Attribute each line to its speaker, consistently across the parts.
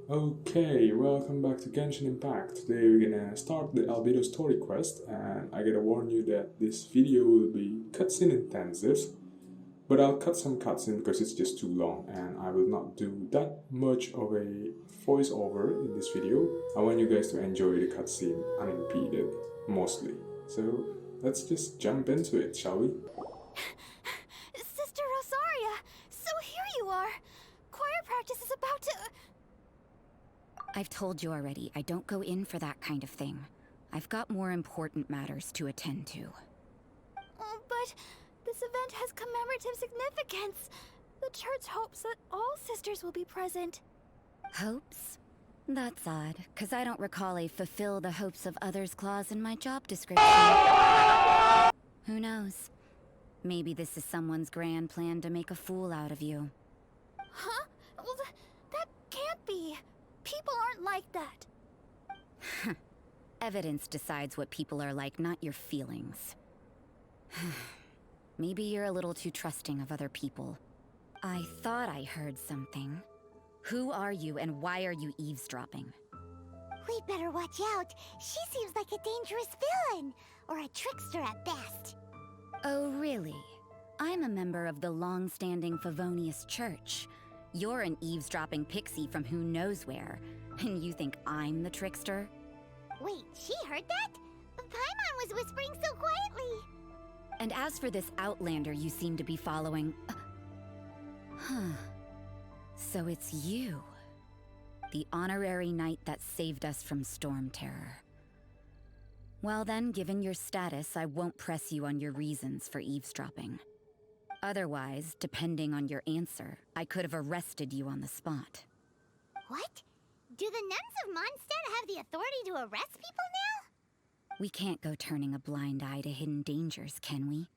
Speaker 1: Okay, welcome back to Genshin Impact. Today we're gonna start the Albedo story quest, and I gotta warn you that this video will be cutscene intensive, but I'll cut some cutscene because it's just too long, and I will not do that much of a voiceover in this video. I want you guys to enjoy the cutscene unimpeded, mostly. So let's just jump into it, shall we?
Speaker 2: Sister Rosaria! So here you are! Choir practice is about to...
Speaker 3: I've told you already, I don't go in for that kind of thing. I've got more important matters to attend to.
Speaker 2: Oh, but this event has commemorative significance. The church hopes that all sisters will be present.
Speaker 3: Hopes? That's odd, because I don't recall a fulfill the hopes of others clause in my job description. Who knows? Maybe this is someone's grand plan to make a fool out of you.
Speaker 2: Huh? Well, that can't be. People aren't like that.
Speaker 3: Evidence decides what people are like, not your feelings. Maybe you're a little too trusting of other people. I thought I heard something. Who are you and why are you eavesdropping?
Speaker 4: We'd better watch out. She seems like a dangerous villain, or a trickster at best.
Speaker 3: Oh, really? I'm a member of the long-standing Favonius Church. You're an eavesdropping pixie from who knows where, and you think I'm the trickster?
Speaker 4: Wait, she heard that? Paimon was whispering so quietly.
Speaker 3: And as for this outlander you seem to be following... Huh. So it's you. The honorary knight that saved us from Storm Terror. Well then, given your status, I won't press you on your reasons for eavesdropping. Otherwise, depending on your answer, I could have arrested you on the spot.
Speaker 4: What? Do the nuns of Mondstadt have the authority to arrest people now?
Speaker 3: We can't go turning a blind eye to hidden dangers, can we?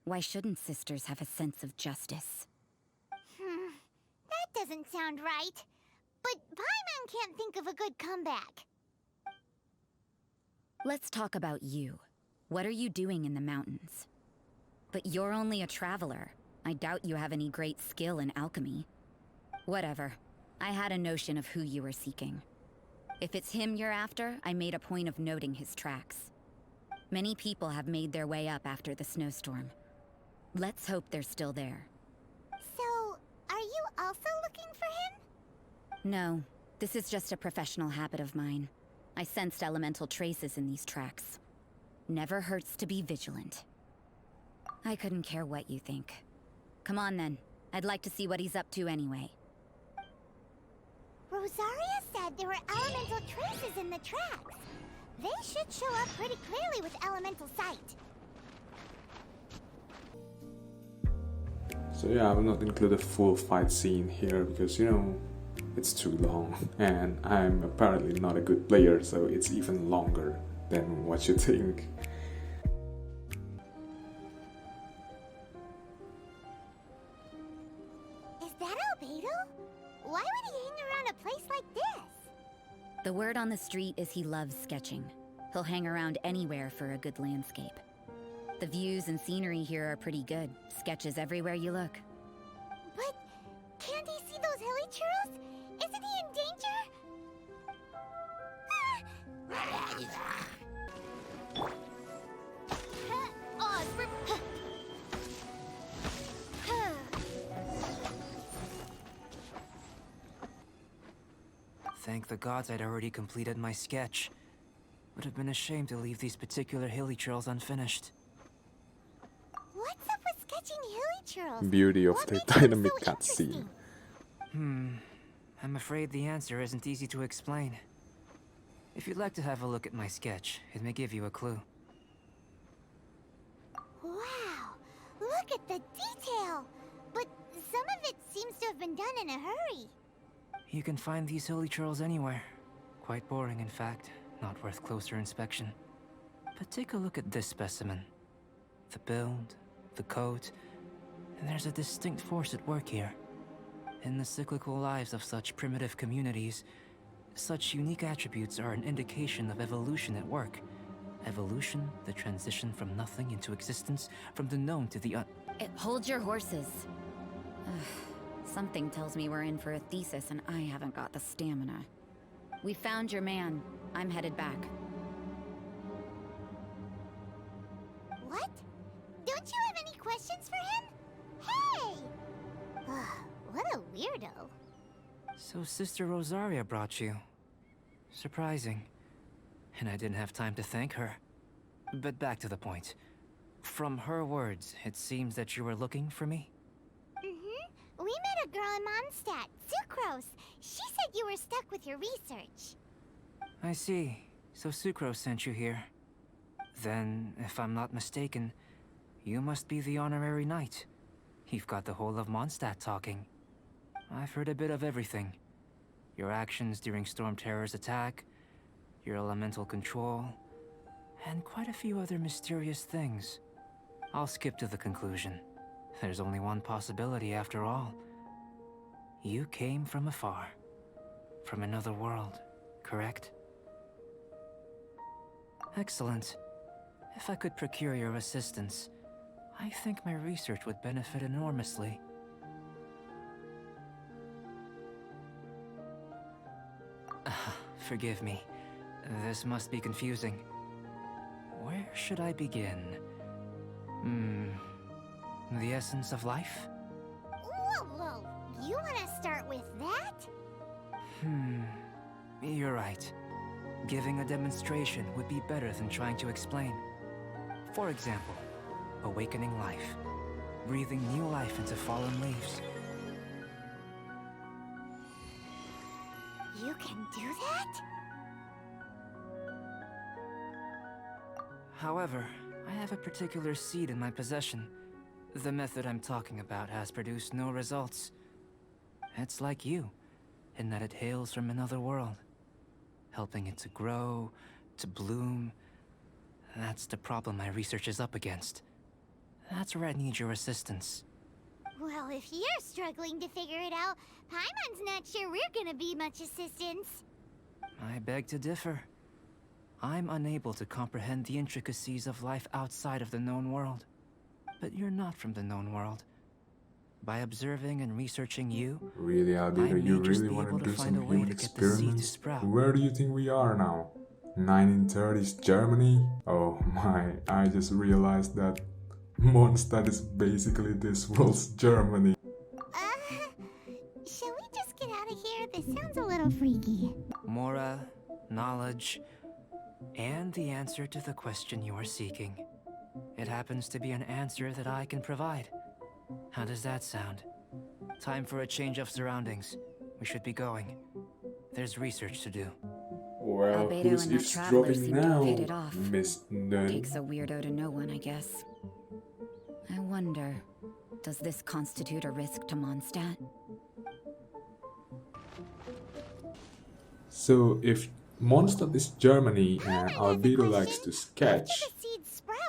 Speaker 3: Why shouldn't sisters have a sense of justice?
Speaker 4: That doesn't sound right. But Paimon can't think of a good comeback.
Speaker 3: Let's talk about you. What are you doing in the mountains? But you're only a traveler. I doubt you have any great skill in alchemy. Whatever. I had a notion of who you were seeking. If it's him you're after, I made a point of noting his tracks. Many people have made their way up after the snowstorm. Let's hope they're still there.
Speaker 4: So, are you also looking for him?
Speaker 3: No, this is just a professional habit of mine. I sensed elemental traces in these tracks. Never hurts to be vigilant. I couldn't care what you think. Come on then. I'd like to see what he's up to anyway.
Speaker 4: Rosaria said there were elemental traces in the tracks. They should show up pretty clearly with elemental sight.
Speaker 1: So yeah, I will not include a full fight scene here because, it's too long. And I'm apparently not a good player, so it's even longer than what you think.
Speaker 4: Is that Albedo? Why would he hang around a place like this?
Speaker 3: The word on the street is he loves sketching. He'll hang around anywhere for a good landscape. The views and scenery here are pretty good. Sketches everywhere you look.
Speaker 4: But can't he see those hilly churros? Isn't he in danger?
Speaker 5: Thank the gods I'd already completed my sketch. Would have been a shame to leave these particular hilly trails unfinished.
Speaker 4: What's up with sketching hilly churros?
Speaker 1: Beauty of
Speaker 4: What
Speaker 1: the
Speaker 4: makes them
Speaker 1: dynamic
Speaker 4: so
Speaker 1: cutscene.
Speaker 4: interesting?
Speaker 5: I'm afraid the answer isn't easy to explain. If you'd like to have a look at my sketch, it may give you a clue.
Speaker 4: Wow, look at the detail! But some of it seems to have been done in a hurry.
Speaker 5: You can find these hilly trails anywhere. Quite boring, in fact. Not worth closer inspection. But take a look at this specimen. The build, the coat, and there's a distinct force at work here. In the cyclical lives of such primitive communities, such unique attributes are an indication of evolution at work. Evolution, the transition from nothing into existence, from the known to the
Speaker 3: Hold your horses. Something tells me we're in for a thesis and I haven't got the stamina. We found your man. I'm headed back.
Speaker 4: What? Don't you have any questions for him? Hey! What a weirdo.
Speaker 5: So Sister Rosaria brought you. Surprising. And I didn't have time to thank her. But back to the point. From her words, it seems that you were looking for me?
Speaker 4: Mm-hmm. We met a girl in Mondstadt, Sucrose. She said you were stuck with your research.
Speaker 5: I see. So Sucrose sent you here. Then, if I'm not mistaken, you must be the honorary knight. You've got the whole of Mondstadt talking. I've heard a bit of everything. Your actions during Storm Terror's attack, your elemental control, and quite a few other mysterious things. I'll skip to the conclusion. There's only one possibility after all. You came from afar. From another world, correct? Excellent. If I could procure your assistance, I think my research would benefit enormously. Forgive me. This must be confusing. Where should I begin? The essence of life?
Speaker 4: Whoa. You want to start with that?
Speaker 5: You're right. Giving a demonstration would be better than trying to explain. For example, awakening life. Breathing new life into fallen leaves.
Speaker 4: You can do that?
Speaker 5: However, I have a particular seed in my possession. The method I'm talking about has produced no results. It's like you, in that it hails from another world. Helping it to grow, to bloom. That's the problem my research is up against. That's where I need your assistance.
Speaker 4: Well, if you're struggling to figure it out, Paimon's not sure we're gonna be much assistance.
Speaker 5: I beg to differ. I'm unable to comprehend the intricacies of life outside of the known world. But you're not from the known world. By observing and researching you,
Speaker 1: Really, Albedo, you really want to do some human experiments? Where do you think we are now? 1930s Germany? Oh my, I just realized that Mondstadt is basically this world's Germany.
Speaker 4: Shall we just get out of here? This sounds a little freaky.
Speaker 5: Mora, knowledge, and the answer to the question you are seeking. It happens to be an answer that I can provide. How does that sound? Time for a change of surroundings. We should be going. There's research to do.
Speaker 1: Well,
Speaker 3: Albedo
Speaker 1: who's
Speaker 3: and that traveler
Speaker 1: eavesdropping
Speaker 3: seem to have
Speaker 1: now,
Speaker 3: hit it off.
Speaker 1: Miss Nun?
Speaker 3: Takes a weirdo to know one, I guess. I wonder, does this constitute a risk to Mondstadt?
Speaker 1: So, if Mondstadt is Germany and Albedo likes to sketch,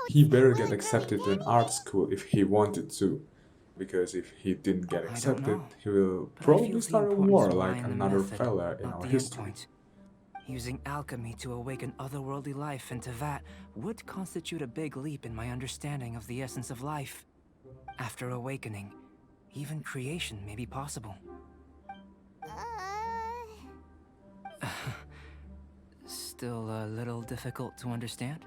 Speaker 1: he better get accepted to an art school if he wanted to. Because if he didn't get accepted, he will probably start a war like another fella in our history.
Speaker 5: Using alchemy to awaken otherworldly life into that would constitute a big leap in my understanding of the essence of life. After awakening, even creation may be possible. Still a little difficult to understand?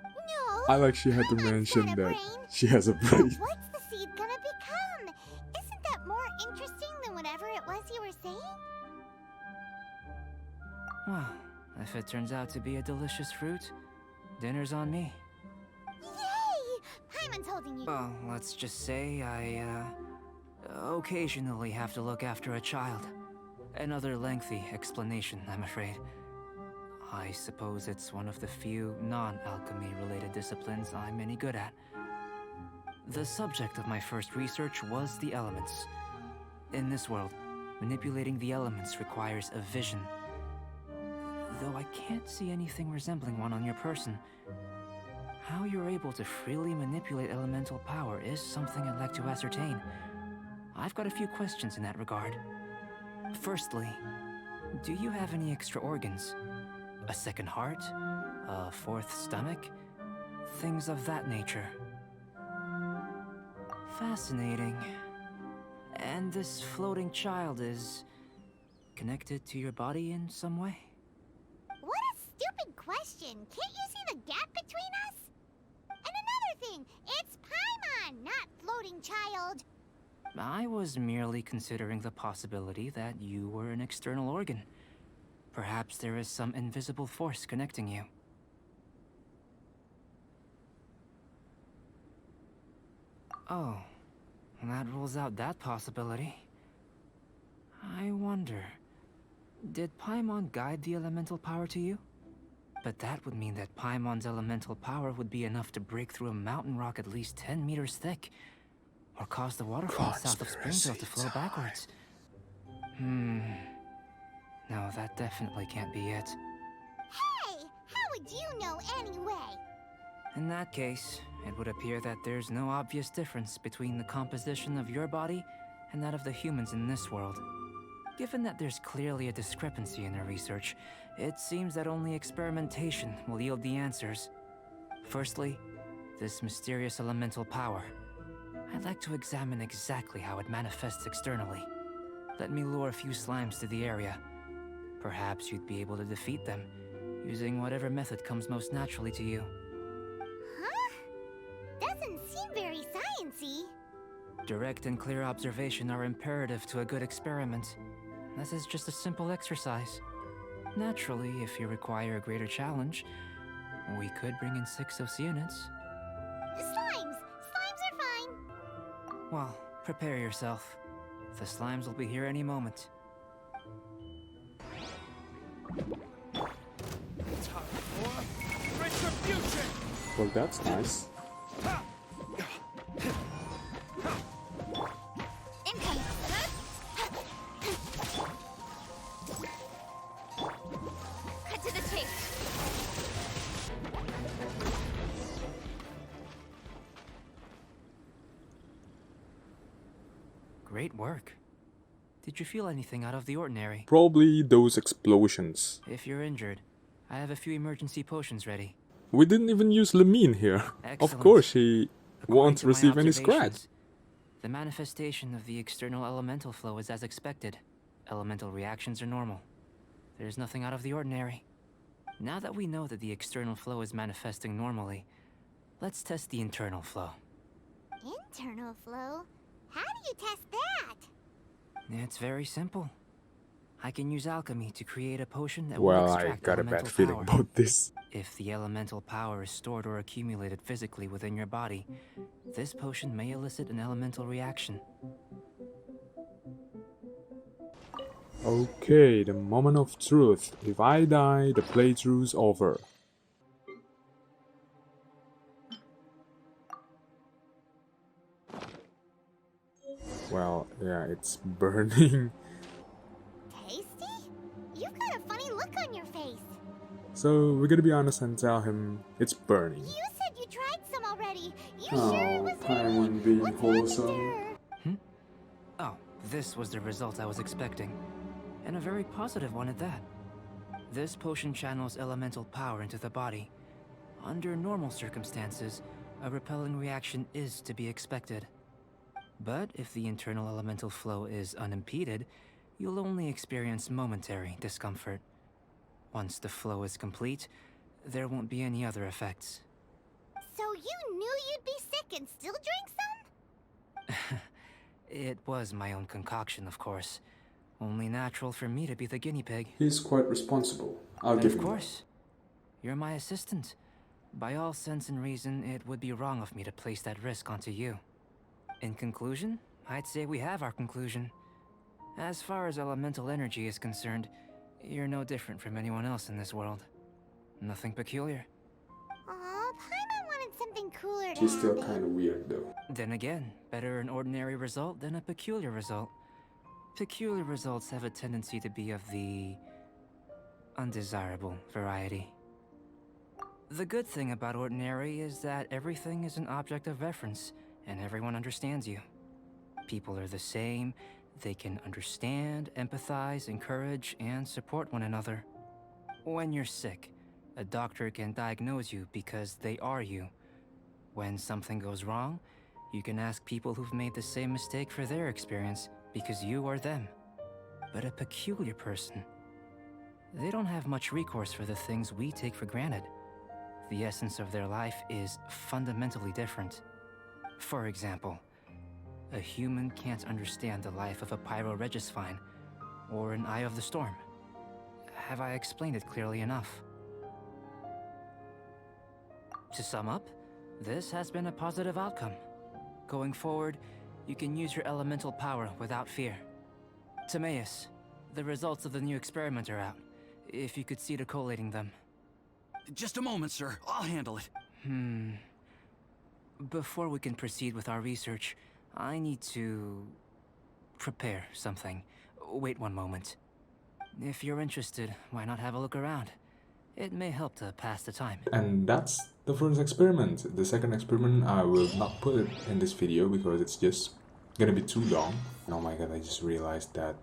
Speaker 4: No.
Speaker 1: I like she had to mention that she has a brain.
Speaker 4: What's the seed gonna become? Isn't that more interesting than whatever it was you were saying?
Speaker 5: Well, if it turns out to be a delicious fruit, dinner's on me.
Speaker 4: Yay! Paimon's holding you.
Speaker 5: Well, let's just say I, occasionally have to look after a child. Another lengthy explanation, I'm afraid. I suppose it's one of the few non-alchemy related disciplines I'm any good at. The subject of my first research was the elements. In this world, manipulating the elements requires a vision. Though I can't see anything resembling one on your person, how you're able to freely manipulate elemental power is something I'd like to ascertain. I've got a few questions in that regard. Firstly, do you have any extra organs? A second heart? A fourth stomach? Things of that nature. Fascinating. And this floating child is connected to your body in some way?
Speaker 4: What a stupid question! Can't you see the gap between us? And another thing, it's Paimon, not floating child.
Speaker 5: I was merely considering the possibility that you were an external organ. Perhaps there is some invisible force connecting you. Oh, that rules out that possibility. I wonder, did Paimon guide the elemental power to you? But that would mean that Paimon's elemental power would be enough to break through a mountain rock at least 10 meters thick, or cause the waterfall south of Springfield to flow backwards. No, that definitely can't be it.
Speaker 4: Hey, how would you know anyway?
Speaker 5: In that case, it would appear that there's no obvious difference between the composition of your body and that of the humans in this world. Given that there's clearly a discrepancy in their research, it seems that only experimentation will yield the answers. Firstly, this mysterious elemental power. I'd like to examine exactly how it manifests externally. Let me lure a few slimes to the area. Perhaps you'd be able to defeat them, using whatever method comes most naturally to you.
Speaker 4: Huh? Doesn't seem very sciencey.
Speaker 5: Direct and clear observation are imperative to a good experiment. This is just a simple exercise. Naturally, if you require a greater challenge, we could bring in 6 Oceanids.
Speaker 4: Slimes! Slimes are fine.
Speaker 5: Well, prepare yourself. The slimes will be here any moment.
Speaker 1: Well, that's nice.
Speaker 2: Incoming. Cut to the chase.
Speaker 5: Great work. Did you feel anything out of the ordinary?
Speaker 1: Probably those explosions.
Speaker 5: If you're injured, I have a few emergency potions ready.
Speaker 1: We didn't even use Lamine here. Of
Speaker 5: Excellent.
Speaker 1: course, she
Speaker 5: According
Speaker 1: won't
Speaker 5: to my
Speaker 1: receive any scratch.
Speaker 5: observations, the manifestation of the external elemental flow is as expected. Elemental reactions are normal. There's nothing out of the ordinary. Now that we know that the external flow is manifesting normally, let's test the internal flow.
Speaker 4: Internal flow? How do you test that?
Speaker 5: It's very simple. I can use alchemy to create a potion that
Speaker 1: Well,
Speaker 5: will
Speaker 1: I
Speaker 5: extract
Speaker 1: got a
Speaker 5: elemental
Speaker 1: bad feeling
Speaker 5: power.
Speaker 1: about this.
Speaker 5: If the elemental power is stored or accumulated physically within your body, this potion may elicit an elemental reaction.
Speaker 1: Okay, the moment of truth. If I die, the playthrough's over. Well, yeah, it's burning.
Speaker 4: Tasty? You've got a funny look on your face.
Speaker 1: So we're gonna be honest and tell him it's burning.
Speaker 4: You said you tried some already. You sure it
Speaker 1: Oh,
Speaker 4: was
Speaker 1: Paimon being
Speaker 4: What's wrong with
Speaker 1: wholesome.
Speaker 4: her?
Speaker 5: Oh, this was the result I was expecting. And a very positive one at that. This potion channels elemental power into the body. Under normal circumstances, a repelling reaction is to be expected. But if the internal elemental flow is unimpeded, you'll only experience momentary discomfort. Once the flow is complete, there won't be any other effects.
Speaker 4: So you knew you'd be sick and still drink some?
Speaker 5: It was my own concoction, of course. Only natural for me to be the guinea pig.
Speaker 1: He's quite responsible. I'll
Speaker 5: And
Speaker 1: give
Speaker 5: of
Speaker 1: him that.
Speaker 5: course, you're my assistant. By all sense and reason, it would be wrong of me to place that risk onto you. In conclusion, I'd say we have our conclusion. As far as elemental energy is concerned, you're no different from anyone else in this world. Nothing peculiar.
Speaker 4: Aw, Paimon wanted something cooler to
Speaker 1: She's still
Speaker 4: happen.
Speaker 1: kind of weird though.
Speaker 5: Then again, better an ordinary result than a peculiar result. Peculiar results have a tendency to be of the undesirable variety. The good thing about ordinary is that everything is an object of reference, and everyone understands you. People are the same. They can understand, empathize, encourage, and support one another. When you're sick, a doctor can diagnose you because they are you. When something goes wrong, you can ask people who've made the same mistake for their experience, because you are them. But a peculiar person. They don't have much recourse for the things we take for granted. The essence of their life is fundamentally different. For example, a human can't understand the life of a Pyro-Regisvine or an Eye of the Storm. Have I explained it clearly enough? To sum up, this has been a positive outcome. Going forward, you can use your elemental power without fear. Timaeus, the results of the new experiment are out. If you could see to collating them.
Speaker 6: Just a moment, sir. I'll handle it.
Speaker 5: Before we can proceed with our research, I need to prepare something. Wait one moment. If you're interested, why not have a look around? It may help to pass the time.
Speaker 1: And that's the first experiment. The second experiment I will not put it in this video because it's just gonna be too long. And oh my god, I just realized that